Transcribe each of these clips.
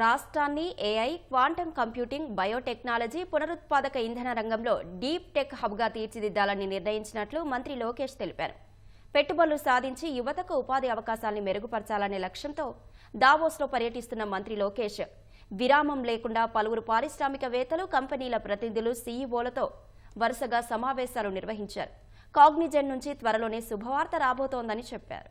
రాష్ట్రాన్ని AI, quantum computing, biotechnology, పునరుత్పాదక ఇంధన రంగంలో డీప్ టెక్ హబ్గా తీర్చిదిద్దాలని నిర్ణయించినట్లు మంత్రి లోకేష్ తెలిపారు. పెట్టుబడులు సాధించి యువతకు ఉపాధి అవకాశాలను మెరుగుపరచాలనే లక్ష్యంతో దావోస్లో పర్యటిస్తున్న మంత్రి లోకేష్ విరామం లేకుండా పలువురు పారిశ్రామికవేత్తలు, కంపెనీల ప్రతినిధులు, సీఈఓలతో వరుసగా సమావేశాలు నిర్వహించారు. కాగ్నిజెంట్ నుంచి త్వరలోనే శుభవార్త రాబోతోందని చెప్పారు.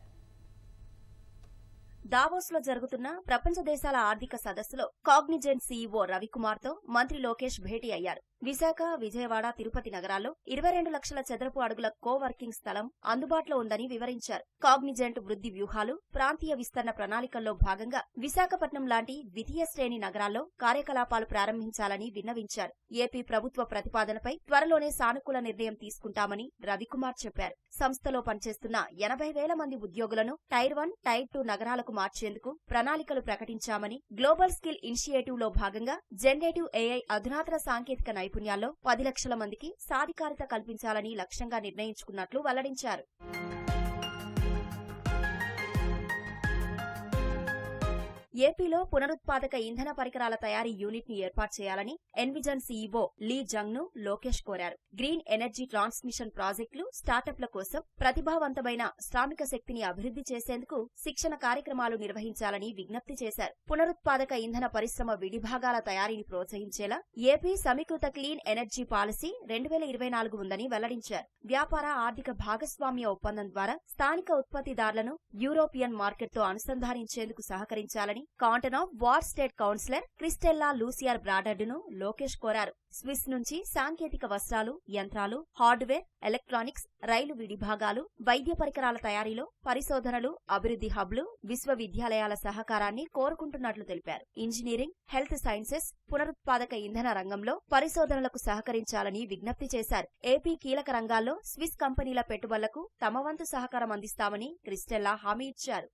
దావోస్లో జరుగుతున్న ప్రపంచ దేశాల ఆర్థిక సదస్సులో కాగ్నిజెంట్ సీఈఓ రవికుమార్తో మంత్రి లోకేష్ భేటీ అయ్యారు. విశాఖ, విజయవాడ, తిరుపతి నగరాల్లో 22 లక్షల చదరపు అడుగుల కోవర్కింగ్ స్థలం అందుబాటులో ఉందని వివరించారు. కాగ్నిజెంట్ వృద్ధి వ్యూహాలు, ప్రాంతీయ విస్తరణ ప్రణాళికల్లో భాగంగా విశాఖపట్నం లాంటి ద్వితీయ శ్రేణి నగరాల్లో కార్యకలాపాలు ప్రారంభించాలని విన్నవించారు. ఏపీ ప్రభుత్వ ప్రతిపాదనపై త్వరలోనే సానుకూల నిర్ణయం తీసుకుంటామని రవికుమార్ చెప్పారు. సంస్థలో పనిచేస్తున్న 80,000 మంది ఉద్యోగులను టైర్ 1, టైర్ 2 నగరాలకు మార్చేందుకు ప్రణాళికలు ప్రకటించామని, గ్లోబల్ స్కిల్ ఇనిషియేటివ్ లో భాగంగా జనరేటివ్ ఏఐ అధునాతన సాంకేతిక నైపుణ్యాల్లో 10 లక్షల మందికి సాధికారిత కల్పించాలని లక్ష్యంగా నిర్ణయించుకున్నట్లు వెల్లడించారు. ఏపీలో పునరుత్పాదక ఇంధన పరికరాల తయారీ యూనిట్ ని ఏర్పాటు చేయాలని ఎన్విజన్ సీఈఓ లీ జంగ్ ను లోకేష్ కోరారు. గ్రీన్ ఎనర్జీ ట్రాన్స్మిషన్ ప్రాజెక్టులు, స్టార్టప్ల కోసం ప్రతిభావంతమైన శ్రామిక శక్తిని అభివృద్ధి చేసేందుకు శిక్షణ కార్యక్రమాలు నిర్వహించాలని విజ్ఞప్తి చేశారు. పునరుత్పాదక ఇంధన పరిశ్రమ విడిభాగాల తయారీని ప్రోత్సహించేలా ఏపీ సమీకృత క్లీన్ ఎనర్జీ పాలసీ 2024 ఉందని వెల్లడించారు. వ్యాపార, ఆర్థిక భాగస్వామ్య ఒప్పందం ద్వారా స్థానిక ఉత్పత్తిదారులను యూరోపియన్ మార్కెట్తో అనుసంధానించేందుకు సహకరించాలని canton of Vaud state councillor Christelle Luisier Brodard ను లోకేష్ కోరారు. స్విస్ నుంచి సాంకేతిక వస్త్రాలు, యంత్రాలు, హార్డ్వేర్, ఎలక్ట్రానిక్స్, రైలు విడిభాగాలు, వైద్య పరికరాల తయారీలో పరిశోధనలు, అభివృద్ధి హబ్లు, విశ్వవిద్యాలయాల సహకారాన్ని కోరుకుంటున్నట్లు తెలిపారు. ఇంజనీరింగ్, హెల్త్ సైన్సెస్, పునరుత్పాదక ఇంధన రంగంలో పరిశోధనలకు సహకరించాలని విజ్ఞప్తి చేశారు. ఏపీ కీలక రంగాల్లో స్విస్ కంపెనీల పెట్టుబడులకు తమ వంతు సహకారం అందిస్తామని క్రిస్టెల్లా హామీ ఇచ్చారు.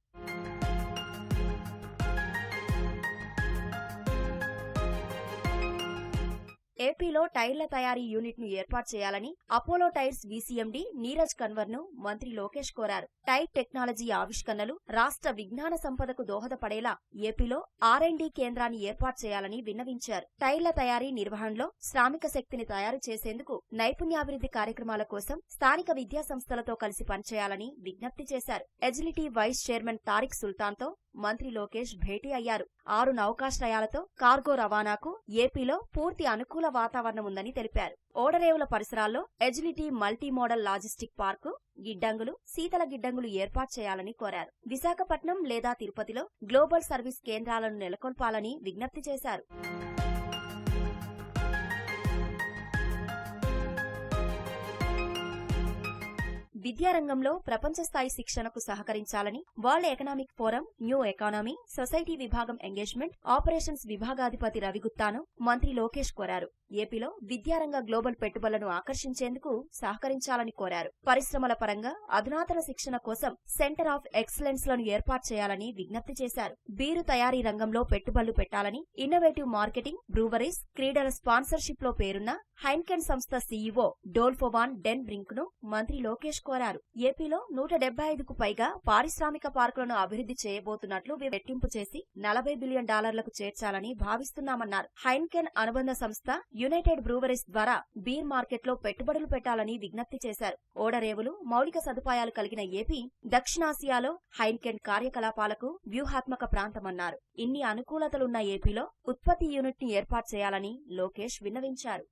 ఏపీలో టైర్ల తయారీ యూనిట్ ను ఏర్పాటు చేయాలని అపోలో టైర్స్ వీసీఎండీ నీరజ్ కన్వర్ ను మంత్రి లోకేష్ కోరారు. టైర్ టెక్నాలజీ ఆవిష్కరణలు, రాష్ట్ర విజ్ఞాన సంపదకు దోహదపడేలా ఏపీలో ఆర్&డి కేంద్రాన్ని ఏర్పాటు చేయాలని విన్నవించారు. టైర్ల తయారీ నిర్వహణలో శ్రామిక శక్తిని తయారు చేసేందుకు నైపుణ్యాభివృద్ధి కార్యక్రమాల కోసం స్థానిక విద్యా సంస్థలతో కలిసి పనిచేయాలని విజ్ఞప్తి చేశారు. ఎజిలిటీ వైస్ చైర్మన్ తారిక్ సుల్తాన్ తో మంత్రి లోకేష్ భేటీ అయ్యారు. 6 నౌకాశ్రయాలతో కార్గో రవాణాకు ఏపీలో పూర్తి అనుకూల వాతావరణం ఉందని తెలిపారు. ఓడరేవుల పరిసరాల్లో agility multi modal logistic park, గిడ్డంగులు, శీతల గిడ్డంగులు ఏర్పాటు చేయాలని కోరారు. విశాఖపట్నం లేదా తిరుపతిలో గ్లోబల్ సర్వీస్ కేంద్రాలను నెలకొల్పాలని విజ్ఞప్తి చేశారు. విద్యారంగంలో ప్రపంచ స్థాయి శిక్షణకు సహకరించాలని world economic forum, new economy, society విభాగం ఎంగేజ్మెంట్, ఆపరేషన్స్ విభాగాధిపతి రవిగుప్తాను మంత్రి లోకేష్ కోరారు. ఏపీలో విద్యారంగ గ్లోబల్ పెట్టుబడులను ఆకర్షించేందుకు సహకరించాలని కోరారు. పరిశ్రమల పరంగా అధునాతన శిక్షణ కోసం సెంటర్ ఆఫ్ ఎక్సలెన్స్ లను ఏర్పాటు చేయాలని విజ్ఞప్తి చేశారు. బీరు తయారీ రంగంలో పెట్టుబడులు పెట్టాలని, ఇన్నోవేటివ్ మార్కెటింగ్, బ్రూవరీస్, క్రీడల స్పాన్సర్షిప్ లో పేరున్న హైన్కెన్ సంస్థ సీఈఓ డోల్ఫో వాన్ డెన్ బ్రింక్ ను మంత్రి లోకేష్ కోరారు. ఏపీలో 175కు పైగా పారిశ్రామిక పార్కులను అభివృద్ధి చేయబోతున్నట్లు రెట్టింపు చేసి $40 బిలియన్ చేర్చాలని భావిస్తున్నామన్నారు. హైన్కెన్ అనుబంధ సంస్థ యునైటెడ్ బ్రూవరీస్ ద్వారా బీర్ మార్కెట్లో పెట్టుబడులు పెట్టాలని విజ్ఞప్తి చేశారు. ఓడరేవులు, మౌలిక సదుపాయాలు కలిగిన ఏపీ దక్షిణాసియాలో హైన్కెన్ కార్యకలాపాలకు వ్యూహాత్మక ప్రాంతమన్నారు. ఇన్ని అనుకూలతలున్న ఏపీలో ఉత్పత్తి యూనిట్ ని ఏర్పాటు చేయాలని లోకేష్ విన్నవించారు.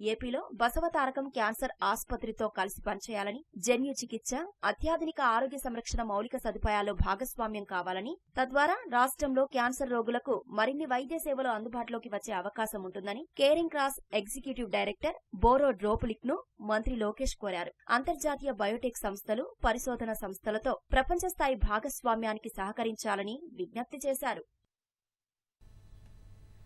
ఏపీలో బసవతారకం క్యాన్సర్ ఆసుపత్రితో కలిసి పనిచేయాలని, జన్యు చికిత్స, అత్యాధునిక ఆరోగ్య సంరక్షణ మౌలిక సదుపాయాల్లో భాగస్వామ్యం కావాలని, తద్వారా రాష్ట్రంలో క్యాన్సర్ రోగులకు మరిన్ని వైద్య సేవలు అందుబాటులోకి వచ్చే అవకాశం ఉంటుందని Caring Cross executive director Boro Dropulic ను మంత్రి లోకేష్ కోరారు. అంతర్జాతీయ బయోటెక్ సంస్థలు, పరిశోధన సంస్థలతో ప్రపంచ స్థాయి భాగస్వామ్యానికి సహకరించాలని విజ్ఞప్తి చేశారు.